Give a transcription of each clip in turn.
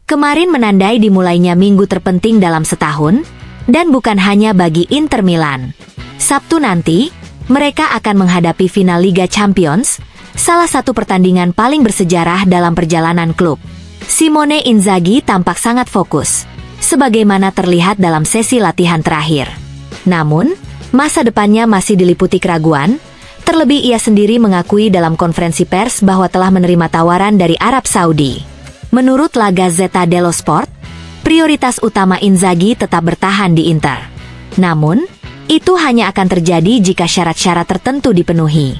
Kemarin menandai dimulainya minggu terpenting dalam setahun, dan bukan hanya bagi Inter Milan. Sabtu nanti, mereka akan menghadapi final Liga Champions, salah satu pertandingan paling bersejarah dalam perjalanan klub. Simone Inzaghi tampak sangat fokus, sebagaimana terlihat dalam sesi latihan terakhir. Namun, masa depannya masih diliputi keraguan, terlebih ia sendiri mengakui dalam konferensi pers bahwa telah menerima tawaran dari Arab Saudi. Menurut La Gazzetta dello Sport, prioritas utama Inzaghi tetap bertahan di Inter. Namun, itu hanya akan terjadi jika syarat-syarat tertentu dipenuhi.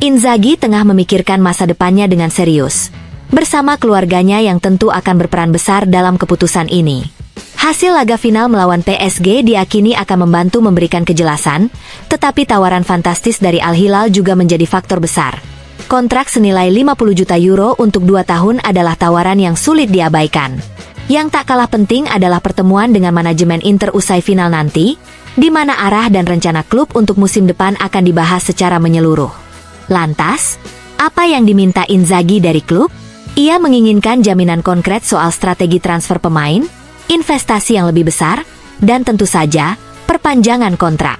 Inzaghi tengah memikirkan masa depannya dengan serius, bersama keluarganya yang tentu akan berperan besar dalam keputusan ini. Hasil laga final melawan PSG diyakini akan membantu memberikan kejelasan, tetapi tawaran fantastis dari Al Hilal juga menjadi faktor besar. Kontrak senilai 50 juta euro untuk 2 tahun adalah tawaran yang sulit diabaikan. Yang tak kalah penting adalah pertemuan dengan manajemen Inter usai final nanti, di mana arah dan rencana klub untuk musim depan akan dibahas secara menyeluruh. Lantas, apa yang diminta Inzaghi dari klub? Ia menginginkan jaminan konkret soal strategi transfer pemain, investasi yang lebih besar, dan tentu saja, perpanjangan kontrak.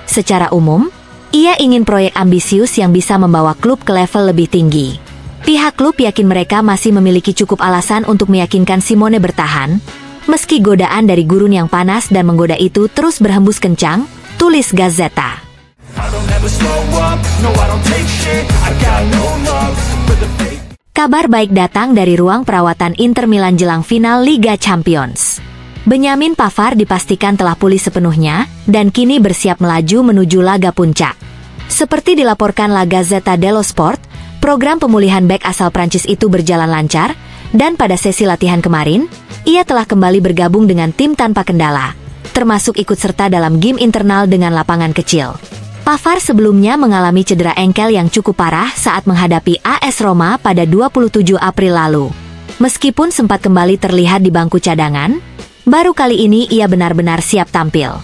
Secara umum, ia ingin proyek ambisius yang bisa membawa klub ke level lebih tinggi. Pihak klub yakin mereka masih memiliki cukup alasan untuk meyakinkan Simone bertahan, meski godaan dari gurun yang panas dan menggoda itu terus berhembus kencang, tulis Gazzetta. Kabar baik datang dari ruang perawatan Inter Milan jelang final Liga Champions. Benjamin Pavard dipastikan telah pulih sepenuhnya, dan kini bersiap melaju menuju laga puncak. Seperti dilaporkan La Gazzetta dello Sport, program pemulihan bek asal Prancis itu berjalan lancar, dan pada sesi latihan kemarin, ia telah kembali bergabung dengan tim tanpa kendala, termasuk ikut serta dalam game internal dengan lapangan kecil. Pavard sebelumnya mengalami cedera engkel yang cukup parah saat menghadapi AS Roma pada 27 April lalu. Meskipun sempat kembali terlihat di bangku cadangan, baru kali ini ia benar-benar siap tampil.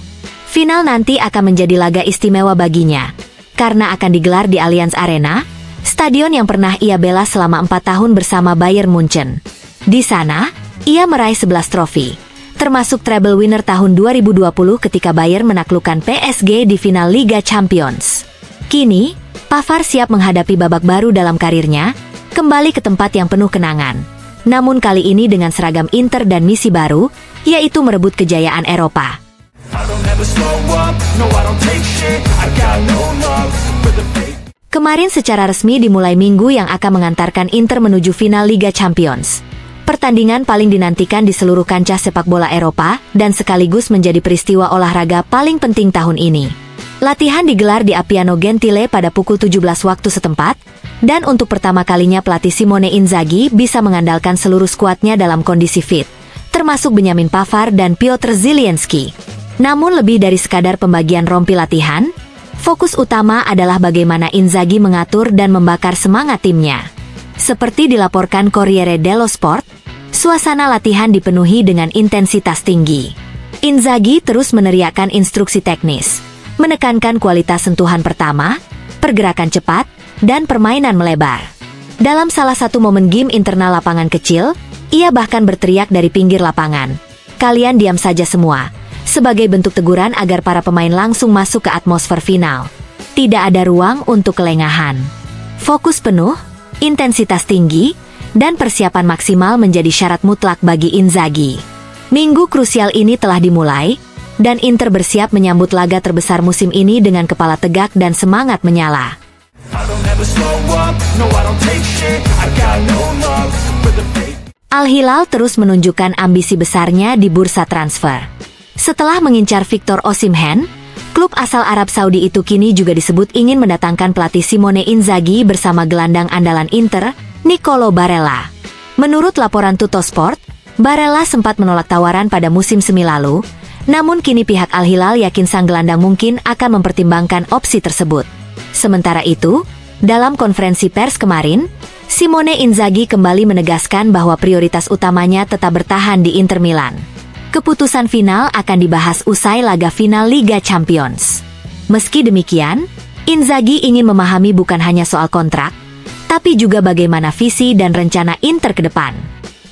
Final nanti akan menjadi laga istimewa baginya, karena akan digelar di Allianz Arena, stadion yang pernah ia bela selama 4 tahun bersama Bayern Munchen. Di sana, ia meraih 11 trofi, termasuk treble winner tahun 2020 ketika Bayern menaklukkan PSG di final Liga Champions. Kini, Pavard siap menghadapi babak baru dalam karirnya, kembali ke tempat yang penuh kenangan. Namun kali ini dengan seragam Inter dan misi baru, yaitu merebut kejayaan Eropa. Kemarin secara resmi dimulai minggu yang akan mengantarkan Inter menuju final Liga Champions. Pertandingan paling dinantikan di seluruh kancah sepak bola Eropa dan sekaligus menjadi peristiwa olahraga paling penting tahun ini. Latihan digelar di Appiano Gentile pada pukul 17 waktu setempat, dan untuk pertama kalinya pelatih Simone Inzaghi bisa mengandalkan seluruh skuadnya dalam kondisi fit, termasuk Benjamin Pavard dan Piotr Zielinski. Namun lebih dari sekadar pembagian rompi latihan, fokus utama adalah bagaimana Inzaghi mengatur dan membakar semangat timnya. Seperti dilaporkan Corriere dello Sport, suasana latihan dipenuhi dengan intensitas tinggi. Inzaghi terus meneriakkan instruksi teknis, menekankan kualitas sentuhan pertama, pergerakan cepat, dan permainan melebar. Dalam salah satu momen game internal lapangan kecil, ia bahkan berteriak dari pinggir lapangan, "Kalian diam saja semua," sebagai bentuk teguran agar para pemain langsung masuk ke atmosfer final. Tidak ada ruang untuk kelengahan. Fokus penuh, intensitas tinggi, dan persiapan maksimal menjadi syarat mutlak bagi Inzaghi. Minggu krusial ini telah dimulai, dan Inter bersiap menyambut laga terbesar musim ini dengan kepala tegak dan semangat menyala. Al Hilal terus menunjukkan ambisi besarnya di bursa transfer. Setelah mengincar Victor Osimhen, klub asal Arab Saudi itu kini juga disebut ingin mendatangkan pelatih Simone Inzaghi bersama gelandang andalan Inter, Nicolo Barella. Menurut laporan Tuttosport, Barella sempat menolak tawaran pada musim semi lalu, namun kini pihak Al Hilal yakin sang gelandang mungkin akan mempertimbangkan opsi tersebut. Sementara itu, dalam konferensi pers kemarin, Simone Inzaghi kembali menegaskan bahwa prioritas utamanya tetap bertahan di Inter Milan. Keputusan final akan dibahas usai laga final Liga Champions. Meski demikian, Inzaghi ingin memahami bukan hanya soal kontrak, tapi juga bagaimana visi dan rencana Inter ke depan.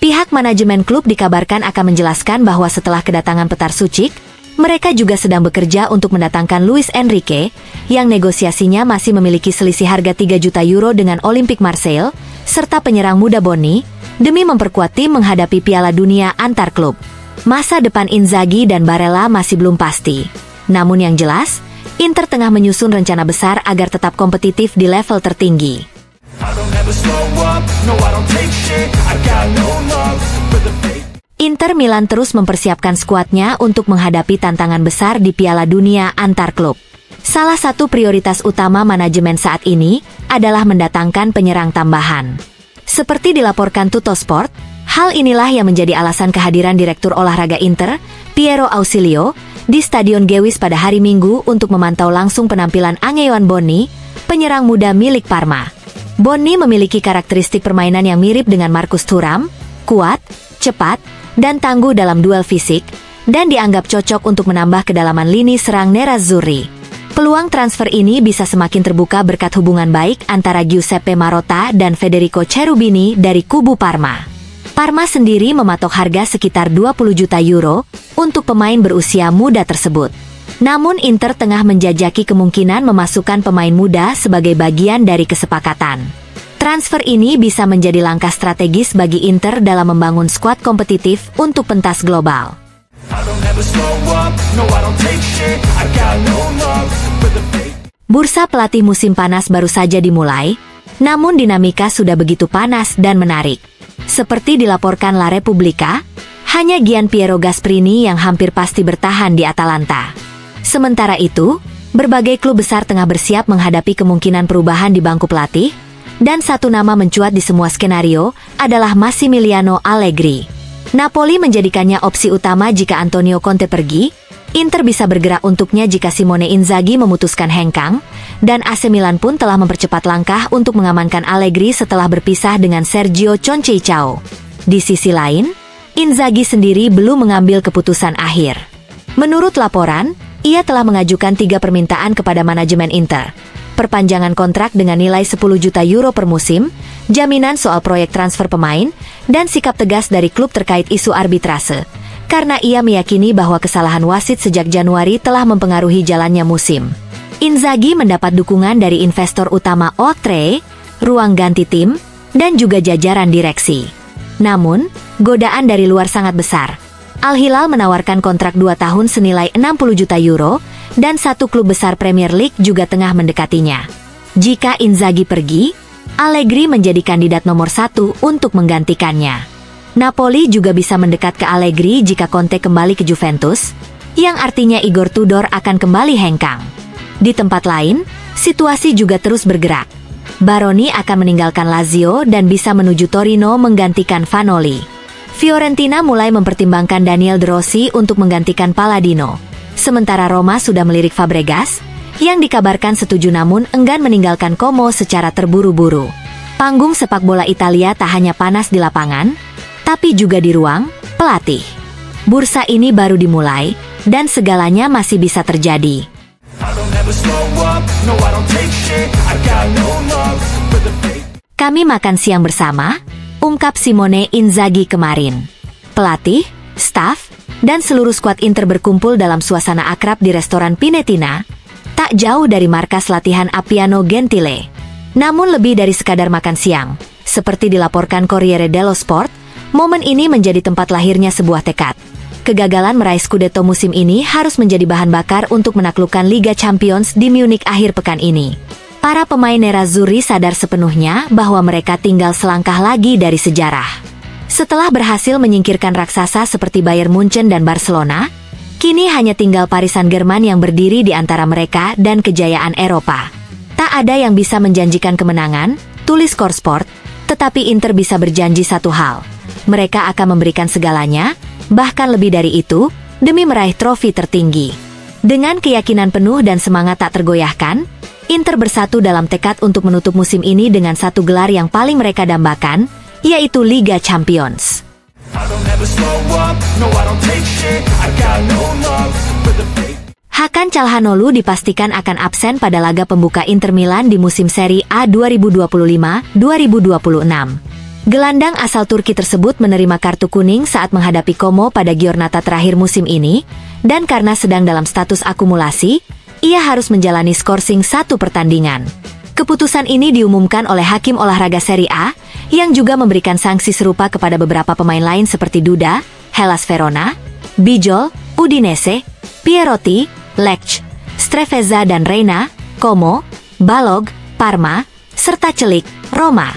Pihak manajemen klub dikabarkan akan menjelaskan bahwa setelah kedatangan Petar Sucic, mereka juga sedang bekerja untuk mendatangkan Luis Enrique, yang negosiasinya masih memiliki selisih harga 3 juta euro dengan Olympique Marseille, serta penyerang muda Bonni, demi memperkuat tim menghadapi Piala Dunia antar klub. Masa depan Inzaghi dan Barella masih belum pasti. Namun yang jelas, Inter tengah menyusun rencana besar agar tetap kompetitif di level tertinggi. Inter Milan terus mempersiapkan skuadnya untuk menghadapi tantangan besar di Piala Dunia antar klub. Salah satu prioritas utama manajemen saat ini adalah mendatangkan penyerang tambahan. Seperti dilaporkan Tuttosport, hal inilah yang menjadi alasan kehadiran Direktur Olahraga Inter, Piero Ausilio, di Stadion Gewiss pada hari Minggu untuk memantau langsung penampilan Angeon Bonni, penyerang muda milik Parma. Bonni memiliki karakteristik permainan yang mirip dengan Marcus Thuram, kuat, cepat, dan tangguh dalam duel fisik, dan dianggap cocok untuk menambah kedalaman lini serang Nerazzurri. Peluang transfer ini bisa semakin terbuka berkat hubungan baik antara Giuseppe Marotta dan Federico Cherubini dari kubu Parma. Parma sendiri mematok harga sekitar 20 juta euro untuk pemain berusia muda tersebut. Namun Inter tengah menjajaki kemungkinan memasukkan pemain muda sebagai bagian dari kesepakatan. Transfer ini bisa menjadi langkah strategis bagi Inter dalam membangun skuad kompetitif untuk pentas global. Bursa pelatih musim panas baru saja dimulai, namun dinamika sudah begitu panas dan menarik. Seperti dilaporkan La Repubblica, hanya Gianpiero Gasperini yang hampir pasti bertahan di Atalanta. Sementara itu, berbagai klub besar tengah bersiap menghadapi kemungkinan perubahan di bangku pelatih, dan satu nama mencuat di semua skenario adalah Massimiliano Allegri. Napoli menjadikannya opsi utama jika Antonio Conte pergi, Inter bisa bergerak untuknya jika Simone Inzaghi memutuskan hengkang, dan AC Milan pun telah mempercepat langkah untuk mengamankan Allegri setelah berpisah dengan Sergio Conceição. Di sisi lain, Inzaghi sendiri belum mengambil keputusan akhir. Menurut laporan, ia telah mengajukan 3 permintaan kepada manajemen Inter. Perpanjangan kontrak dengan nilai 10 juta euro per musim, jaminan soal proyek transfer pemain, dan sikap tegas dari klub terkait isu arbitrase. Karena ia meyakini bahwa kesalahan wasit sejak Januari telah mempengaruhi jalannya musim. Inzaghi mendapat dukungan dari investor utama Oaktree, ruang ganti tim, dan juga jajaran direksi. Namun, godaan dari luar sangat besar. Al-Hilal menawarkan kontrak 2 tahun senilai 60 juta euro, dan satu klub besar Premier League juga tengah mendekatinya. Jika Inzaghi pergi, Allegri menjadi kandidat nomor 1 untuk menggantikannya. Napoli juga bisa mendekat ke Allegri jika Conte kembali ke Juventus, yang artinya Igor Tudor akan kembali hengkang. Di tempat lain, situasi juga terus bergerak. Baroni akan meninggalkan Lazio dan bisa menuju Torino menggantikan Vanoli. Fiorentina mulai mempertimbangkan Daniel De Rossi untuk menggantikan Palladino. Sementara Roma sudah melirik Fabregas, yang dikabarkan setuju namun enggan meninggalkan Como secara terburu-buru. Panggung sepak bola Italia tak hanya panas di lapangan, tapi juga di ruang pelatih. Bursa ini baru dimulai, dan segalanya masih bisa terjadi. Kami makan siang bersama, ungkap Simone Inzaghi kemarin. Pelatih, staf, dan seluruh skuad Inter berkumpul dalam suasana akrab di restoran Pinetina, tak jauh dari markas latihan Appiano Gentile. Namun lebih dari sekadar makan siang, seperti dilaporkan Corriere dello Sport, momen ini menjadi tempat lahirnya sebuah tekad. Kegagalan meraih Scudetto musim ini harus menjadi bahan bakar untuk menaklukkan Liga Champions di Munich akhir pekan ini. Para pemain Nerazzurri sadar sepenuhnya bahwa mereka tinggal selangkah lagi dari sejarah. Setelah berhasil menyingkirkan raksasa seperti Bayern Munchen dan Barcelona, kini hanya tinggal Paris Saint-Germain yang berdiri di antara mereka dan kejayaan Eropa. Tak ada yang bisa menjanjikan kemenangan, tulis Scoresport, tetapi Inter bisa berjanji satu hal. Mereka akan memberikan segalanya, bahkan lebih dari itu, demi meraih trofi tertinggi. Dengan keyakinan penuh dan semangat tak tergoyahkan, Inter bersatu dalam tekad untuk menutup musim ini dengan satu gelar yang paling mereka dambakan, yaitu Liga Champions. Hakan Calhanoglu dipastikan akan absen pada laga pembuka Inter Milan di musim Serie A 2025-2026. Gelandang asal Turki tersebut menerima kartu kuning saat menghadapi Como pada giornata terakhir musim ini, dan karena sedang dalam status akumulasi, ia harus menjalani skorsing 1 pertandingan. Keputusan ini diumumkan oleh Hakim Olahraga Serie A, yang juga memberikan sanksi serupa kepada beberapa pemain lain seperti Duda, Hellas Verona, Bijol, Udinese, Pierotti, Lecce, Strefezza dan Reina, Como, Balog, Parma, serta Celik, Roma.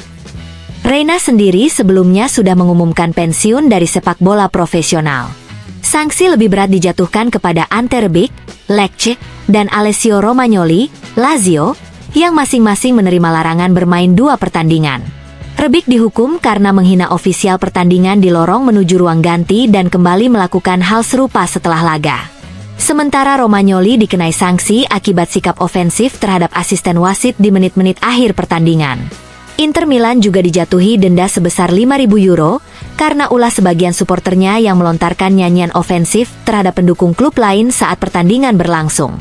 Reina sendiri sebelumnya sudah mengumumkan pensiun dari sepak bola profesional. Sanksi lebih berat dijatuhkan kepada Ante Rebic, Lecce, dan Alessio Romagnoli, Lazio, yang masing-masing menerima larangan bermain 2 pertandingan. Rebic dihukum karena menghina ofisial pertandingan di lorong menuju ruang ganti dan kembali melakukan hal serupa setelah laga. Sementara Romagnoli dikenai sanksi akibat sikap ofensif terhadap asisten wasit di menit-menit akhir pertandingan. Inter Milan juga dijatuhi denda sebesar 5.000 euro karena ulah sebagian suporternya yang melontarkan nyanyian ofensif terhadap pendukung klub lain saat pertandingan berlangsung.